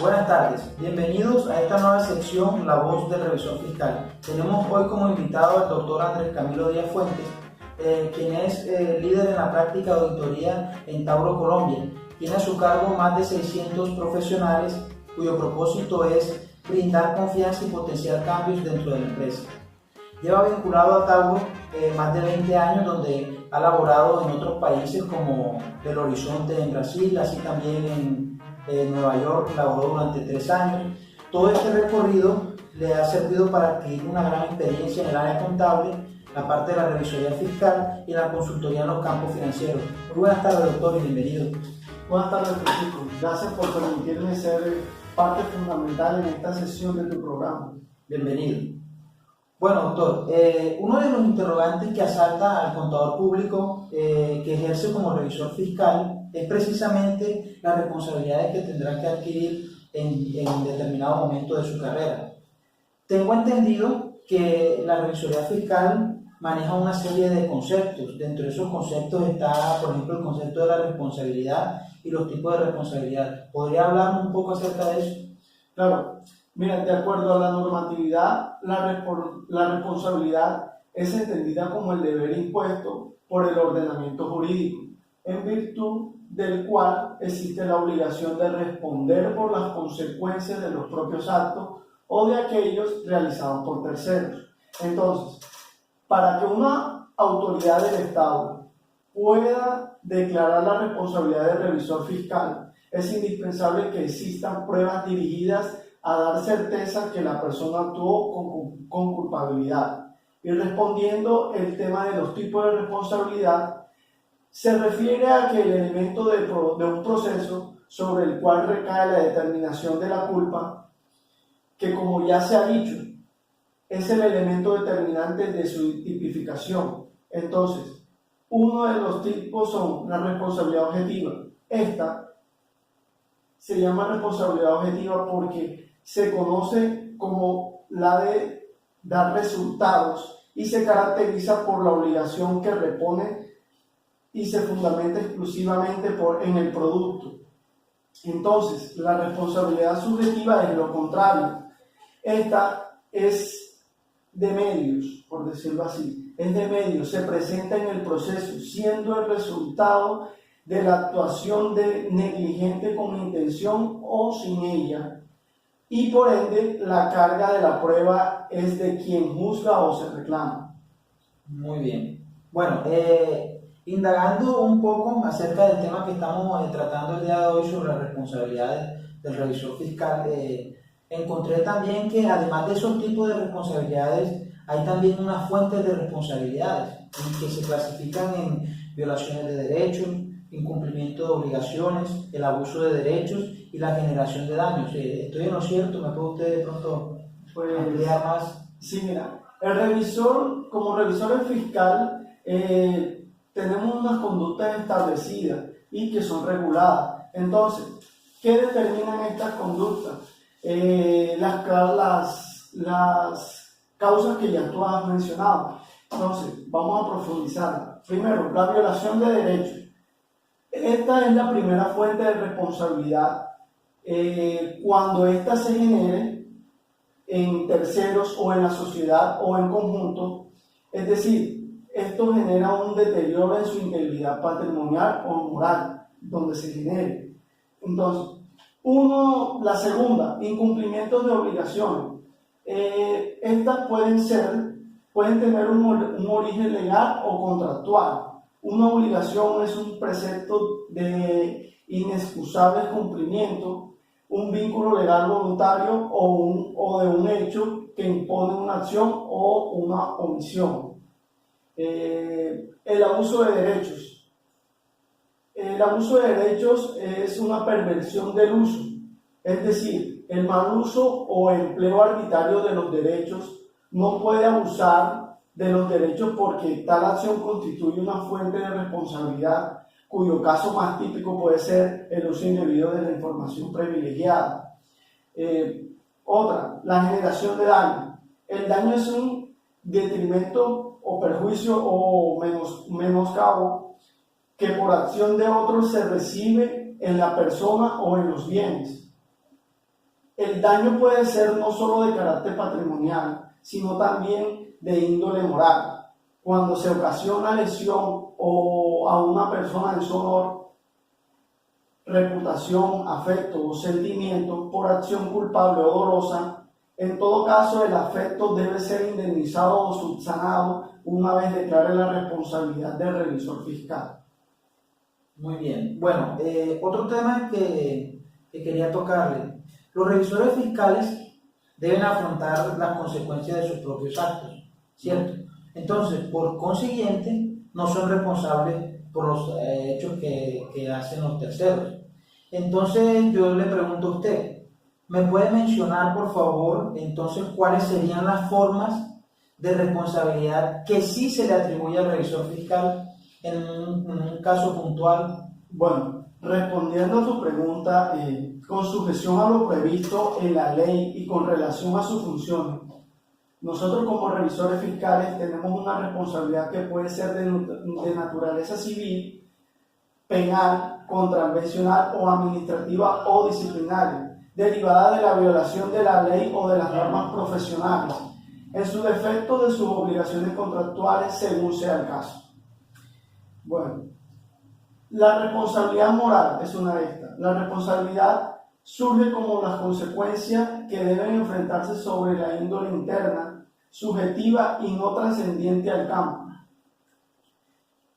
Buenas tardes, bienvenidos a esta nueva sección La Voz del Revisor Fiscal. Tenemos hoy como invitado al doctor Andrés Camilo Díaz Fuentes, quien es líder en la práctica de auditoría en Tauro, Colombia. Tiene a su cargo más de 600 profesionales cuyo propósito es brindar confianza y potenciar cambios dentro de la empresa. Lleva vinculado a Tauro más de 20 años, donde ha laborado en otros países como Belo Horizonte en Brasil, así también en Nueva York, laboró durante 3 años. Todo este recorrido le ha servido para adquirir una gran experiencia en el área contable, la parte de la revisoría fiscal y la consultoría en los campos financieros. Muy buenas tardes, doctor, y bienvenido. Buenas tardes, Francisco. Gracias por permitirme ser parte fundamental en esta sesión de tu programa. Bienvenido. Bueno, doctor, uno de los interrogantes que asalta al contador público que ejerce como revisor fiscal es precisamente las responsabilidades que tendrá que adquirir en determinado momento de su carrera. Tengo entendido que la revisoría fiscal maneja una serie de conceptos. Dentro de esos conceptos está, por ejemplo, el concepto de la responsabilidad y los tipos de responsabilidad. ¿Podría hablarme un poco acerca de eso? Claro. Mira, de acuerdo a la normatividad, la responsabilidad es entendida como el deber impuesto por el ordenamiento jurídico, en virtud del cual existe la obligación de responder por las consecuencias de los propios actos o de aquellos realizados por terceros. Entonces, para que una autoridad del Estado pueda declarar la responsabilidad del revisor fiscal, es indispensable que existan pruebas dirigidas a dar certeza que la persona actuó con culpabilidad. Y respondiendo el tema de los tipos de responsabilidad, se refiere a que el elemento de un proceso sobre el cual recae la determinación de la culpa, que como ya se ha dicho, es el elemento determinante de su tipificación. Entonces, uno de los tipos son la responsabilidad objetiva. Esta se llama responsabilidad objetiva porque se conoce como la de dar resultados y se caracteriza por la obligación que repone y se fundamenta exclusivamente en el producto. Entonces, la responsabilidad subjetiva es lo contrario. Esta es de medios, por decirlo así. Es de medios, se presenta en el proceso, siendo el resultado de la actuación de negligente con intención o sin ella, y por ende la carga de la prueba es de quien juzga o se reclama. Muy bien. Bueno, indagando un poco acerca del tema que estamos tratando el día de hoy sobre las responsabilidades del revisor fiscal, encontré también que además de esos tipos de responsabilidades hay también unas fuentes de responsabilidades que se clasifican en violaciones de derechos, incumplimiento de obligaciones, el abuso de derechos y la generación de daños. ¿Estoy en lo cierto? ¿Me puede usted de pronto ampliar más? Sí, mira, el revisor, como revisor fiscal, tenemos unas conductas establecidas y que son reguladas. Entonces, ¿qué determinan estas conductas? Las causas que ya tú has mencionado. Entonces, vamos a profundizar. Primero, la violación de derechos. Esta es la primera fuente de responsabilidad cuando ésta se genere en terceros o en la sociedad o en conjunto, es decir, esto genera un deterioro en su integridad patrimonial o moral, donde se genere. Entonces, la segunda, incumplimientos de obligaciones. Estas pueden tener un origen legal o contractual. Una obligación es un precepto de inexcusable cumplimiento, un vínculo legal voluntario o de un hecho que impone una acción o una omisión. El abuso de derechos. El abuso de derechos es una perversión del uso, es decir, el mal uso o empleo arbitrario de los derechos. No puede abusar de los derechos porque tal acción constituye una fuente de responsabilidad, cuyo caso más típico puede ser el uso indebido de la información privilegiada. Otra, la generación de daño. El daño es un detrimento o perjuicio o menoscabo que por acción de otros se recibe en la persona o en los bienes. el daño puede ser no solo de carácter patrimonial, sino también de índole moral. Cuando se ocasiona lesión o a una persona en su honor, reputación, afecto o sentimiento por acción culpable o dolosa, en todo caso el afecto debe ser indemnizado o subsanado una vez declare la responsabilidad del revisor fiscal. Muy bien. Bueno, otro tema que quería tocarle. Los revisores fiscales deben afrontar las consecuencias de sus propios actos, ¿cierto? Entonces, por consiguiente, no son responsables por los hechos que hacen los terceros. Entonces, yo le pregunto a usted, ¿me puede mencionar, por favor, entonces, cuáles serían las formas de responsabilidad que sí se le atribuye al revisor fiscal en un caso puntual? Bueno, respondiendo a tu pregunta, con sujeción a lo previsto en la ley y con relación a sus funciones, nosotros como revisores fiscales tenemos una responsabilidad que puede ser de naturaleza civil, penal, contravencional o administrativa o disciplinaria, derivada de la violación de la ley o de las normas profesionales, en su defecto de sus obligaciones contractuales según sea el caso. Bueno, la responsabilidad moral es una de estas. La responsabilidad surge como las consecuencias que deben enfrentarse sobre la índole interna, subjetiva y no trascendiente al campo.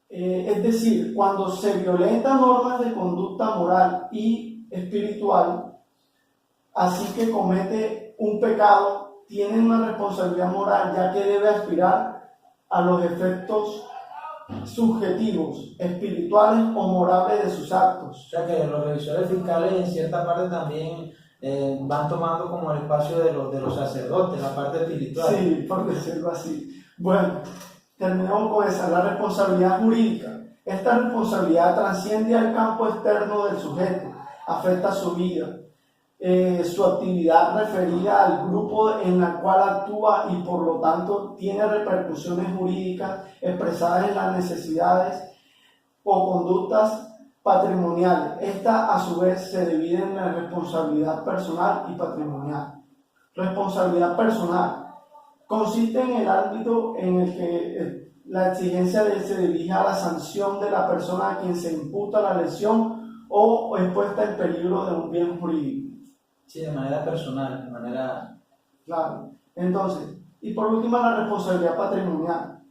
Es decir, cuando se violentan normas de conducta moral y espiritual, así que comete un pecado, tiene una responsabilidad moral, ya que debe aspirar a los efectos subjetivos, espirituales o morales de sus actos. O sea que los revisores fiscales en cierta parte también van tomando como el espacio de los sacerdotes, la parte espiritual. Sí, por decirlo así. Bueno, terminamos con esa, la responsabilidad jurídica. Esta responsabilidad trasciende al campo externo del sujeto, afecta su vida, su actividad referida al grupo en el cual actúa y por lo tanto tiene repercusiones jurídicas expresadas en las necesidades o conductas patrimoniales. Esta a su vez se divide en la responsabilidad personal y patrimonial. Responsabilidad personal consiste en el ámbito en el que la exigencia se dirige a la sanción de la persona a quien se imputa la lesión o es puesta en peligro de un bien jurídico. Sí, de manera personal, de manera... Claro. Entonces, y por último, la responsabilidad patrimonial.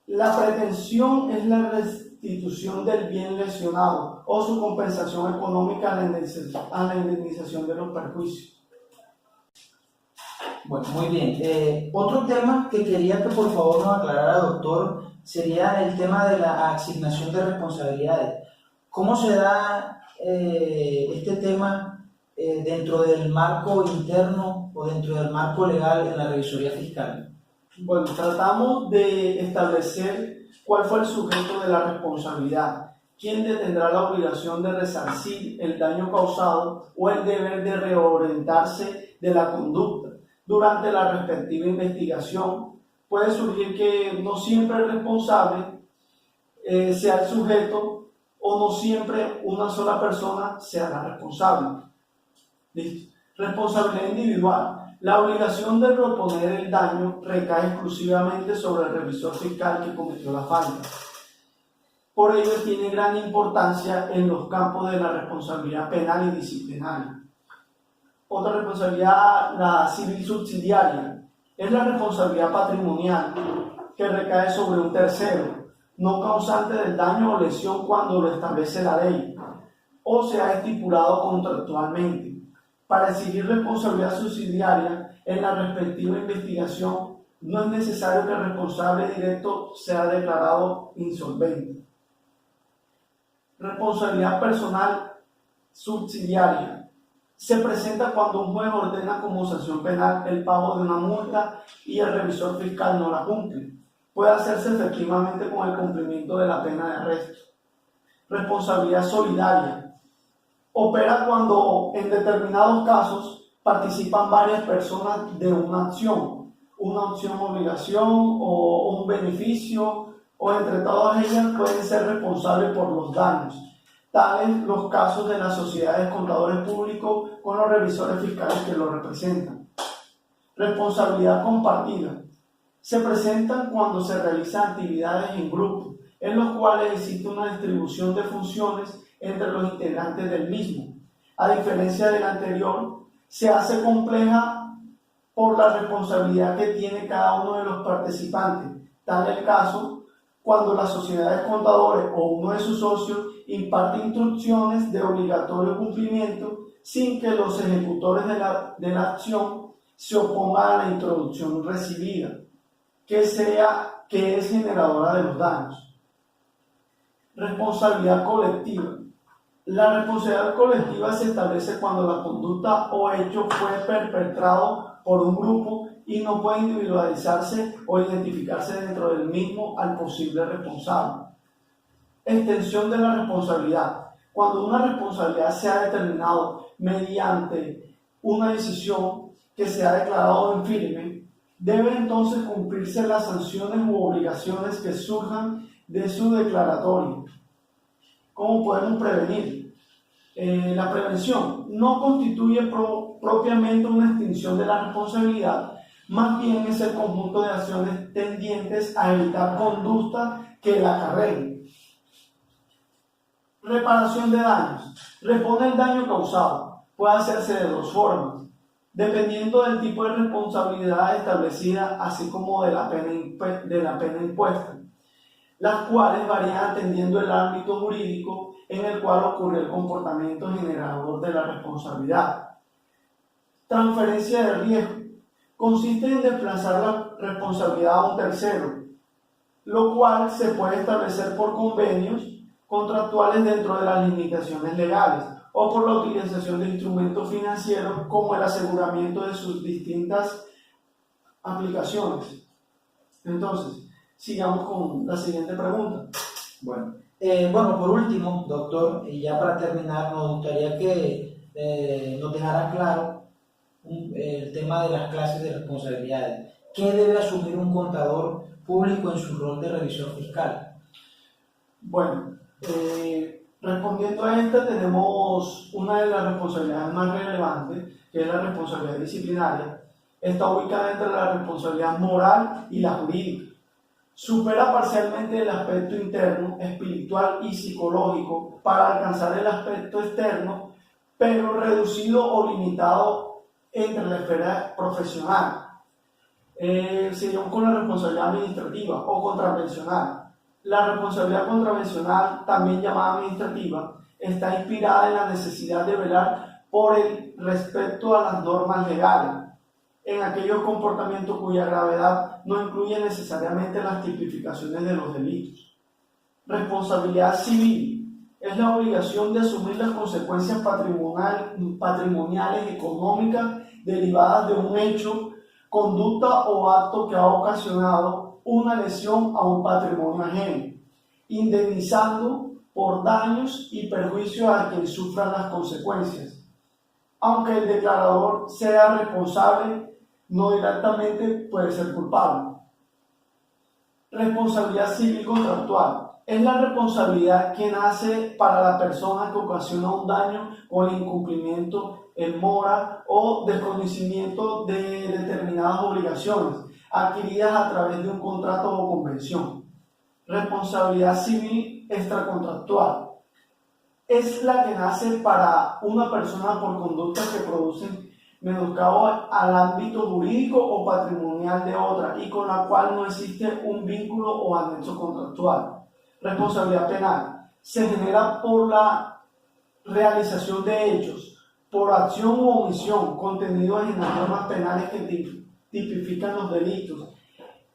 La pretensión es la restitución del bien lesionado o su compensación económica a la indemnización de los perjuicios. Bueno, muy bien. Otro tema que quería que por favor nos aclarara, doctor, sería el tema de la asignación de responsabilidades. ¿Cómo se da este tema dentro del marco interno o dentro del marco legal en la revisoría fiscal? Bueno, tratamos de establecer cuál fue el sujeto de la responsabilidad, quién tendrá la obligación de resarcir el daño causado o el deber de reorientarse de la conducta. Durante la respectiva investigación puede surgir que no siempre el responsable sea el sujeto o no siempre una sola persona sea la responsable. ¿Listo? Responsabilidad individual. La obligación de reponer el daño recae exclusivamente sobre el revisor fiscal que cometió la falta. Por ello tiene gran importancia en los campos de la responsabilidad penal y disciplinaria. Otra responsabilidad, la civil subsidiaria, es la responsabilidad patrimonial que recae sobre un tercero, no causante del daño o lesión cuando lo establece la ley o se ha estipulado contractualmente. Para exigir responsabilidad subsidiaria en la respectiva investigación, no es necesario que el responsable directo sea declarado insolvente. Responsabilidad personal subsidiaria. Se presenta cuando un juez ordena como sanción penal el pago de una multa y el revisor fiscal no la cumple. Puede hacerse efectivamente con el cumplimiento de la pena de arresto. Responsabilidad solidaria. Opera cuando en determinados casos participan varias personas de una acción obligación o un beneficio, o entre todas ellas pueden ser responsables por los daños. tales los casos de las sociedades de contadores públicos con los revisores fiscales que lo representan. Responsabilidad compartida. Se presentan cuando se realizan actividades en grupo, en los cuales existe una distribución de funciones entre los integrantes del mismo. A diferencia del anterior, se hace compleja por la responsabilidad que tiene cada uno de los participantes. Tal es el caso cuando la sociedad de contadores o uno de sus socios imparte instrucciones de obligatorio cumplimiento sin que los ejecutores de la acción se opongan a la instrucción recibida, que es generadora de los daños. Responsabilidad colectiva. La responsabilidad colectiva se establece cuando la conducta o hecho fue perpetrado por un grupo y no puede individualizarse o identificarse dentro del mismo al posible responsable. Extensión de la responsabilidad. Cuando una responsabilidad se ha determinado mediante una decisión que se ha declarado en firme, debe entonces cumplirse las sanciones u obligaciones que surjan de su declaratoria. ¿Cómo podemos prevenir? La prevención no constituye propiamente una extinción de la responsabilidad, más bien es el conjunto de acciones tendientes a evitar conductas que la acarreen. Reparación de daños. Repone el daño causado. Puede hacerse de dos formas, dependiendo del tipo de responsabilidad establecida, así como de la pena impuesta, las cuales varían atendiendo el ámbito jurídico en el cual ocurre el comportamiento generador de la responsabilidad. Transferencia de riesgo. Consiste en desplazar la responsabilidad a un tercero, lo cual se puede establecer por convenios contractuales dentro de las limitaciones legales o por la utilización de instrumentos financieros como el aseguramiento de sus distintas aplicaciones. Entonces, sigamos con la siguiente pregunta. Bueno, por último, doctor, y ya para terminar, nos gustaría que nos dejara claro el tema de las clases de responsabilidades. ¿Qué debe asumir un contador público en su rol de revisor fiscal? Bueno, respondiendo a esta, tenemos una de las responsabilidades más relevantes, que es la responsabilidad disciplinaria. Está ubicada entre la responsabilidad moral y la jurídica. Supera parcialmente el aspecto interno, espiritual y psicológico para alcanzar el aspecto externo, pero reducido o limitado entre la esfera profesional. Seguimos con la responsabilidad administrativa o contravencional. La responsabilidad contravencional, también llamada administrativa, está inspirada en la necesidad de velar por el respeto a las normas legales, en aquellos comportamientos cuya gravedad no incluye necesariamente las tipificaciones de los delitos. Responsabilidad civil es la obligación de asumir las consecuencias patrimoniales, económicas, derivadas de un hecho, conducta o acto que ha ocasionado una lesión a un patrimonio ajeno, indemnizando por daños y perjuicios a quien sufra las consecuencias. Aunque el declarador sea responsable, no directamente puede ser culpable. Responsabilidad civil contractual. Es la responsabilidad que nace para la persona que ocasiona un daño o el incumplimiento en mora o desconocimiento de determinadas obligaciones adquiridas a través de un contrato o convención. Responsabilidad civil extracontractual. Es la que nace para una persona por conductas que producen menoscabo al ámbito jurídico o patrimonial de otra y con la cual no existe un vínculo o anexo contractual. Responsabilidad penal. Se genera por la realización de hechos, por acción u omisión contenidos en las normas penales que tipifican los delitos,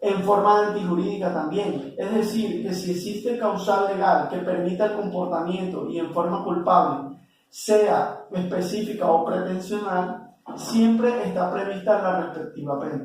en forma antijurídica también. Es decir, que si existe causal legal que permita el comportamiento y en forma culpable, sea específica o pretensional, siempre está prevista la respectiva pena.